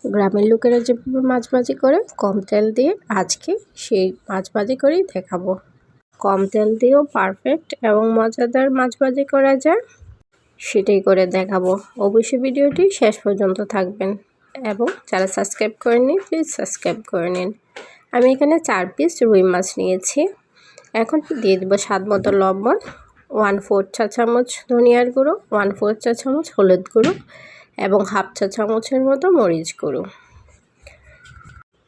গ্রামের লোকেরা যেভাবে মাছ ভাজি করে কম তেল দিয়ে, আজকে সেই মাছ ভাজি করেই দেখাবো। কম তেল দিয়েও পারফেক্ট এবং মজাদার মাছ ভাজি করা যায়, সেটাই করে দেখাবো। অবশ্যই ভিডিওটি শেষ পর্যন্ত থাকবেন এবং যারা সাবস্ক্রাইব করেননি প্লিজ সাবস্ক্রাইব করে নিন। আমি এখানে 4 পিস রুই মাছ নিয়েছি। এখন দিয়ে দেবো স্বাদ মতো লবণ, 1/4 চা চামচ ধনিয়ার গুঁড়ো, 1/4 চা চামচ হলুদ গুঁড়ো এবং 1/2 চা চামচের মতো মরিচ গুঁড়ো।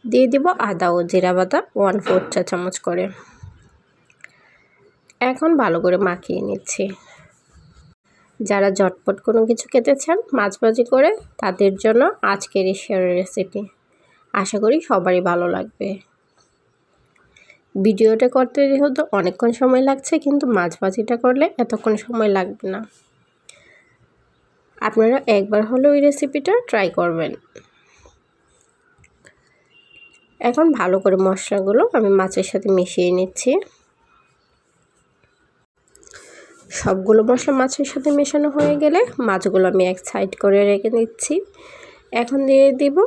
দিয়ে দিব আদা ও জিরা বাটা 1/4 চা চামচ করে। এখন ভালো করে মাখিয়ে নিচ্ছি। যারা ঝটপট কোনো কিছু খেতে চান মাছ ভাজি করে, তাদের জন্য আজকের এই শেয়ার রেসিপি। আশা করি সবারই ভালো লাগবে। ভিডিওটা করতে যেহেতু অনেকক্ষণ সময় লাগছে, কিন্তু মাছ ভাজিটা করলে এতক্ষণ সময় লাগবে না। আপনারা একবার হলেও এই রেসিপিটা ট্রাই করবেন। এখন ভালো করে মশলাগুলো আমি মাছের সাথে মিশিয়ে নিচ্ছি। সবগুলো মশলা মাছের সাথে মেশানো হয়ে গেলে মাছগুলো আমি এক সাইড করে রেখে নিচ্ছি। এখন দিয়ে দিব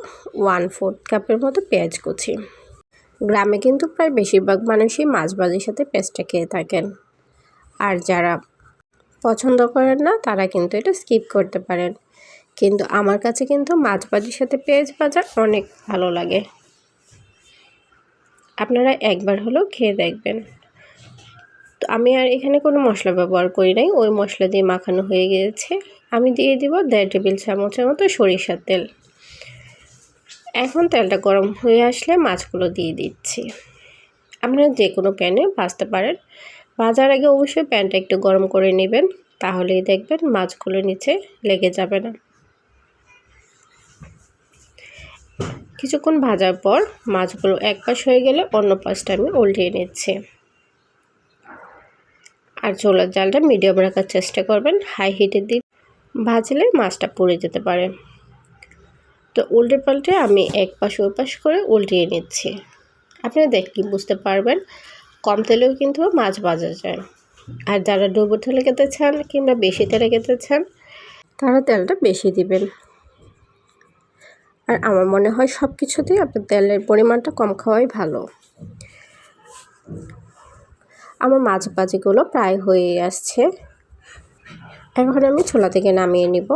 1/4 কাপের মতো পেঁয়াজ কুচি। গ্রামে কিন্তু প্রায় বেশিরভাগ মানুষই মাছ ভাজির সাথে পেঁয়াজটা খেয়ে থাকেন, আর যারা পছন্দ করেন না তারা কিন্তু এটা স্কিপ করতে পারেন। কিন্তু আমার কাছে কিন্তু মাছ ভাজির সাথে পেঁয়াজ ভাজা অনেক ভালো লাগে। আপনারা একবার হলেও খেয়ে দেখবেন। তো আমি আর এখানে কোনো মশলা ব্যবহার করি নাই, ওই মশলা দিয়ে মাখানো হয়ে গিয়েছে। আমি দিয়ে দিব 1.5 টেবিল চামচের মতো সরিষার তেল। এখন তেলটা গরম হয়ে আসলে মাছগুলো দিয়ে দিচ্ছি। আপনারা যে কোনো প্যানে ভাজতে পারেন। ভাজার আগে অবশ্যই প্যানটা একটু গরম করে নেবেন, তাহলেই দেখবেন মাছগুলো নিচে লেগে যাবে না। কিছুক্ষণ ভাজার পর মাছগুলো এক পাশ হয়ে গেলে অন্য পাশটা আমি উল্টিয়ে নিচ্ছি। আর চুলার জালটা মিডিয়াম রাখার চেষ্টা করবেন, হাই হিটে দিয়ে ভাজলে মাছটা পুড়ে যেতে পারে। তো উল্টে পাল্টে আমি এক পাশ ওই পাশ করে উল্টিয়ে নিচ্ছি। আপনারা দেখলে বুঝতে পারবেন কম তেলেও কিন্তু মাছ ভাজা যায়। আর যারা ডুবো তেলে খেতে চান কিংবা বেশি তেলে খেতে চান, তারা তেলটা বেশি দিবেন। আর আমার মনে হয় সব কিছুতেই আপনার তেলের পরিমাণটা কম খাওয়াই ভালো। আমার মাছ ভাজিগুলো প্রায় হয়ে আসছে। এখন আমি চুলা থেকে নামিয়ে নিব।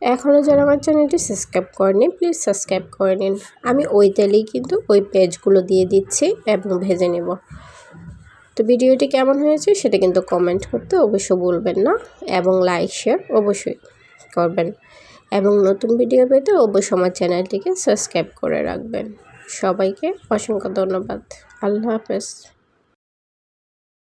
এখনও যারা আমার চ্যানেলটি সাবস্ক্রাইব করেনি প্লিজ সাবস্ক্রাইব করে নিন। আমি ওই তেলেই কিন্তু ওই পেঁয়াজগুলো দিয়ে দিচ্ছি এবং ভেজে নেব। তো ভিডিওটি কেমন হয়েছে সেটা কিন্তু কমেন্ট করতে অবশ্যই ভুলবেন না এবং লাইক শেয়ার অবশ্যই করবেন। এবং নতুন ভিডিও পেতে অবশ্যই আমার চ্যানেলটিকে সাবস্ক্রাইব করে রাখবেন। সবাইকে অসংখ্য ধন্যবাদ। আল্লাহ হাফেজ।